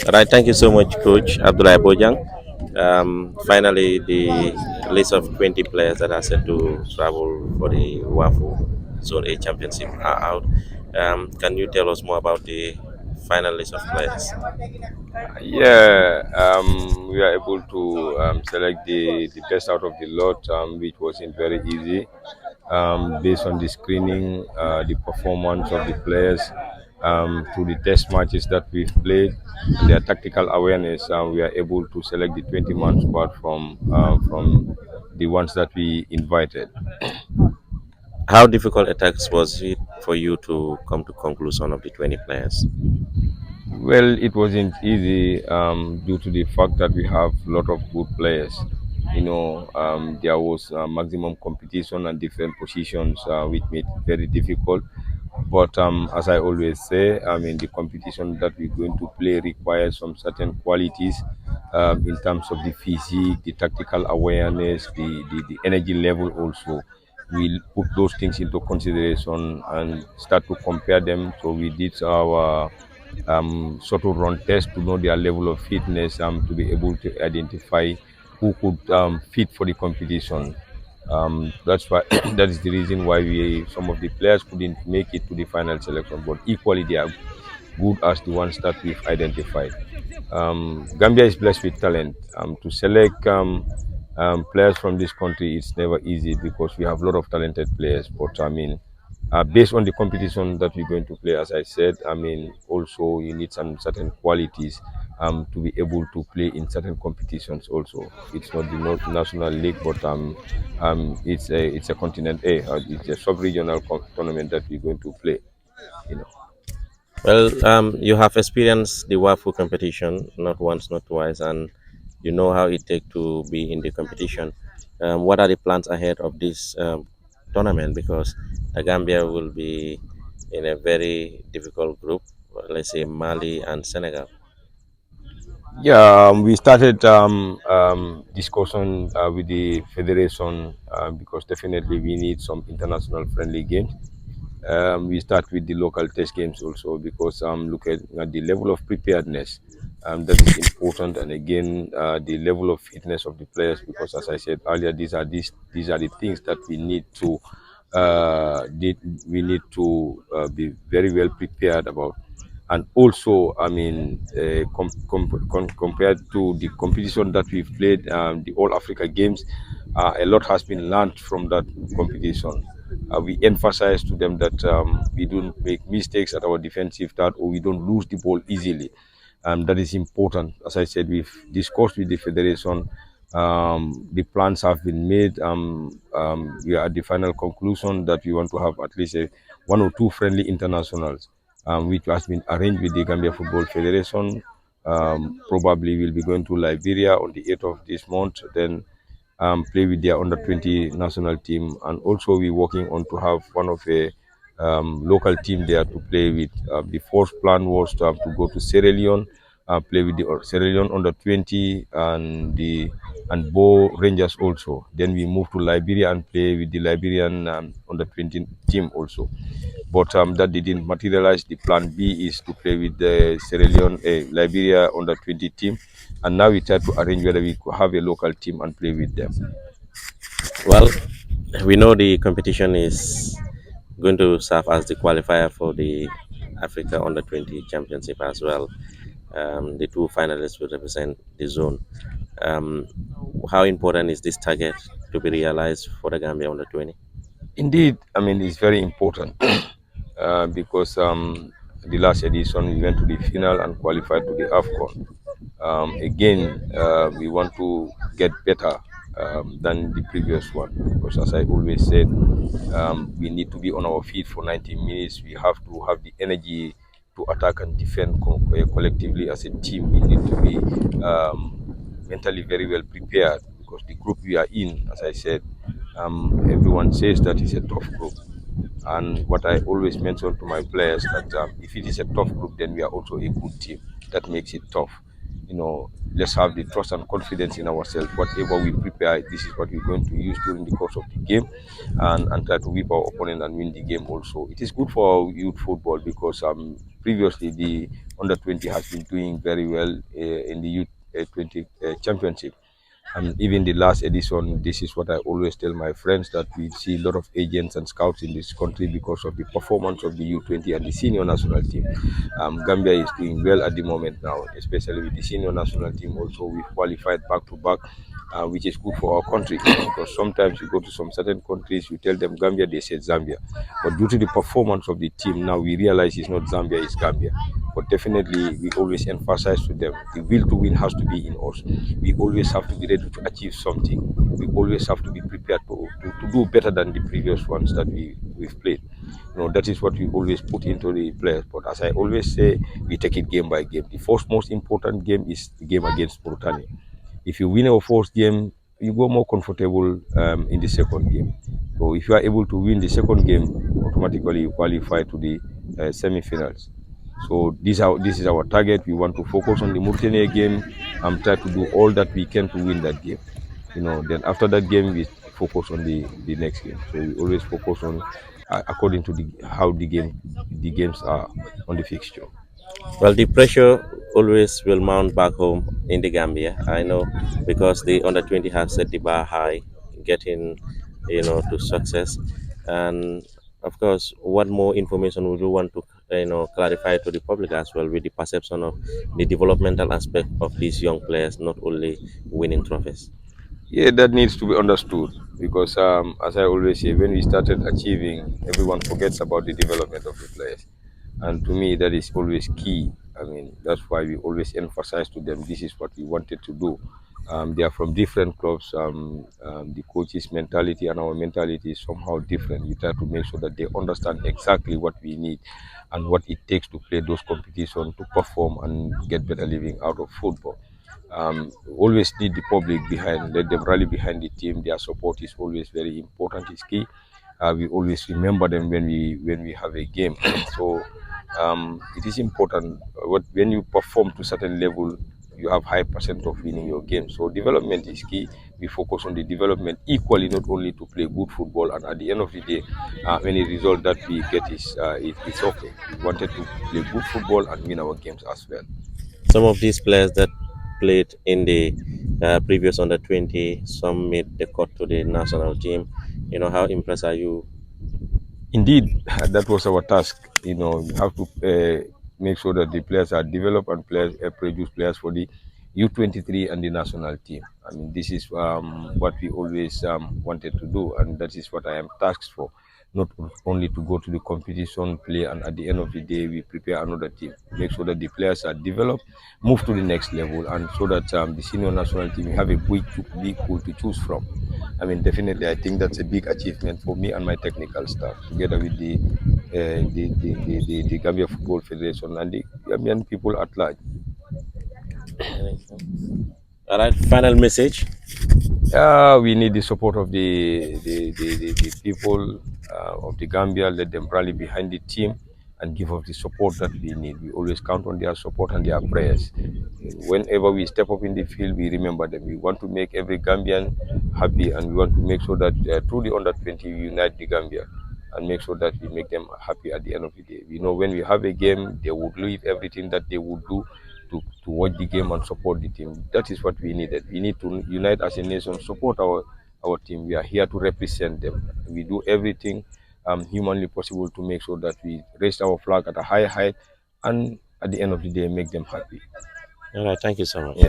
All right, thank you so much, Coach Abdullah Bojang. Finally, the list of 20 players that are set to travel for the WAFU Zone A Championship are out. Can you tell us more about the final list of players? Yeah, we are able to select the best out of the lot, which wasn't very easy. Based on the screening, the performance of the players through the test matches that we've played, and their tactical awareness, we are able to select the 20-man squad from the ones that we invited. How difficult a task was it for you to come to conclusion of the 20 players? Well, it wasn't easy due to the fact that we have a lot of good players. There was maximum competition and different positions, which made it very difficult. But as I always say, I mean, the competition that we're going to play requires some certain qualities in terms of the physique, the tactical awareness, the energy level also. We'll put those things into consideration and start to compare them. So we did our sort of run test to know their level of fitness to be able to identify who could fit for the competition. That's why that is the reason why we some of the players couldn't make it to the final selection, but equally they are good as the ones that we've identified. Gambia is blessed with talent. To select players from this country, it's never easy because we have a lot of talented players. But I mean, based on the competition that we're going to play, as I said, I mean, also you need some certain qualities to be able to play in certain competitions. Also, it's not the national league, but it's a continent A. It's a sub-regional tournament that we're going to play. You know. Well, you have experienced the WAFU competition not once, not twice, and you know how it takes to be in the competition. What are the plans ahead of this tournament? Because the Gambia will be in a very difficult group, let's say Mali and Senegal. Yeah, we started discussion with the federation because definitely we need some international friendly games. We start with the local test games also because looking at the level of preparedness that is important, and again the level of fitness of the players, because as I said earlier, these are the things that we need to we need to be very well prepared about. And also, I mean, compared to the competition that we've played, the All Africa Games, a lot has been learned from that competition. We emphasize to them that we don't make mistakes at our defensive third, or we don't lose the ball easily. That is important. As I said, we've discussed with the federation. The plans have been made. We are at the final conclusion that we want to have at least one or two friendly internationals, which has been arranged with the Gambia Football Federation. Probably we'll be going to Liberia on the 8th of this month. Then play with their under 20 national team, and also we're working on to have one of a local team there to play with. The first plan was to go to Sierra Leone, play with the Sierra Leone under 20 and Bo Rangers also. Then we move to Liberia and play with the Liberian under 20 team also. But that didn't materialize. The plan B is to play with the Sierra Leone, Liberia under 20 team, and now we try to arrange whether we could have a local team and play with them. Well, we know the competition is going to serve as the qualifier for the Africa Under 20 Championship as well. The two finalists will represent the zone. Um, how important is this target to be realized for the Gambia Under 20? Indeed, I mean it's very important because the last edition we went to the final and qualified to the AFCON. Again, we want to get better than the previous one because, as I always said, we need to be on our feet for 90 minutes. We have to have the energy to attack and defend collectively as a team. We need to be mentally very well prepared because the group we are in, as I said, everyone says that it's a tough group. And what I always mention to my players that if it is a tough group, then we are also a good team. That makes it tough. Let's have the trust and confidence in ourselves. Whatever we prepare, this is what we're going to use during the course of the game, and try to whip our opponent and win the game. Also, it is good for youth football because previously the under 20 has been doing very well in the U20 championship. And even the last edition, this is what I always tell my friends, that we see a lot of agents and scouts in this country because of the performance of the U20 and the senior national team. Gambia is doing well at the moment now, especially with the senior national team. Also, we've qualified back to back, which is good for our country because sometimes you go to some certain countries, you tell them Gambia, they say Zambia. But due to the performance of the team, now we realize it's not Zambia, it's Gambia. But definitely, we always emphasize to them the will to win has to be in us. We always have to be ready to achieve something. We always have to be prepared to do better than the previous ones that we've played. That is what we always put into the players. But as I always say, we take it game by game. The first most important game is the game against Mauritania. If you win our first game, you go more comfortable in the second game. So if you are able to win the second game, automatically you qualify to the semi-finals. So this is our target. We want to focus on the Mauritania game and try to do all that we can to win that game. Then after that game, we focus on the next game. So we always focus on according to how the games are on the fixture. Well, the pressure always will mount back home in the Gambia. I know because the under 20 have set the bar high, getting to success, and of course, what more information would you want to clarify to the public as well with the perception of the developmental aspect of these young players, not only winning trophies. Yeah, that needs to be understood because, as I always say, when we started achieving, everyone forgets about the development of the players. And to me, that is always key. I mean, that's why we always emphasize to them this is what we wanted to do. They are from different clubs. The coach's mentality and our mentality is somehow different. We try to make sure that they understand exactly what we need and what it takes to play those competitions, to perform and get better living out of football. Always need the public behind, let them rally behind the team. Their support is always very important, is key. We always remember them when we have a game. So it is important. When you perform to certain level, you have high percent of winning your game. So development is key. We focus on the development equally, not only to play good football. And at the end of the day, any result that we get it's okay. We wanted to play good football and win our games as well. Some of these players that played in the previous under 20, some made the cut to the national team. How impressed are you? Indeed, that was our task. We have to make sure that the players are developed and players produce players for the U23 and the national team. I mean, this is what we always wanted to do, and that is what I am tasked for. Not only to go to the competition, play, and at the end of the day, we prepare another team. Make sure that the players are developed, move to the next level, and so that the senior national team we have a big pool to choose from. I mean, definitely, I think that's a big achievement for me and my technical staff, together with the Gambia Football Federation and the Gambian people at large. All right, final message. We need the support of the people of the Gambia. Let them rally behind the team and give us the support that we need. We always count on their support and their prayers. Whenever we step up in the field, we remember them. We want to make every Gambian happy, and we want to make sure that through the under 20 we unite the Gambia and make sure that we make them happy at the end of the day. We know when we have a game, they would leave everything that they would do to watch the game and support the team. That is what we needed. We need to unite as a nation, support our team. We are here to represent them. We do everything humanly possible to make sure that we raise our flag at a high height and at the end of the day make them happy. All right, thank you so much. Yeah.